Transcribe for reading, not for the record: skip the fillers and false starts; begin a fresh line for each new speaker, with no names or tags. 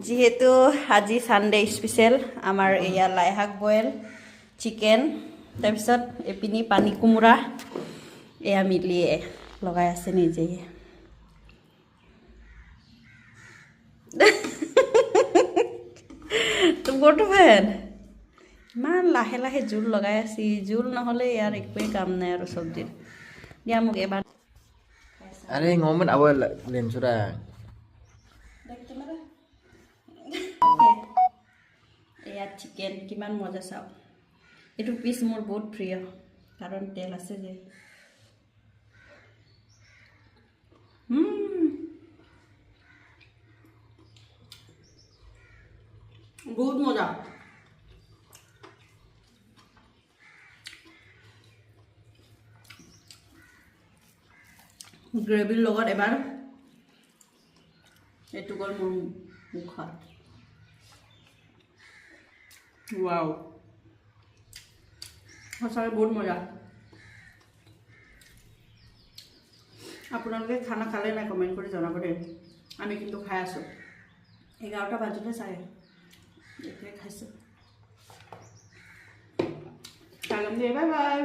যিহেতু আজি Sunday special আমাৰ এয়া লাই শাক বইল চিকেন তাৰপিছত এপিনি পানী কোমোৰা এয়া মিলিয়ে লগাই আছে নিজেই বৰ্তু ফেন ইমান লাহে লাহে জোল লগাই আছি জোল নহ'লে ইয়াৰ একোৱেই কাম নাই আৰু চব্জিৰ দিয়া মোক এবাৰ
আরে ngomong awal len sudah
এয়া চিকেন কিমান মজা চাও এইটো পিস মোৰ বহুত প্ৰিয় কাৰণ তেল আছে যে বহুত মজা গ্ৰেভিৰ লগত এবাৰ এইটো গ'ল মোৰ মুখত ওয়াও সঁচাকৈ বহুত মজা আপোনালোকে খানা খালে নাই কমেণ্ট কৰি জনাব দেই আমি কিন্তু খাই আছোঁ 11টা বাজিলে চাগে এতিয়া খাইছোঁ বাই বাই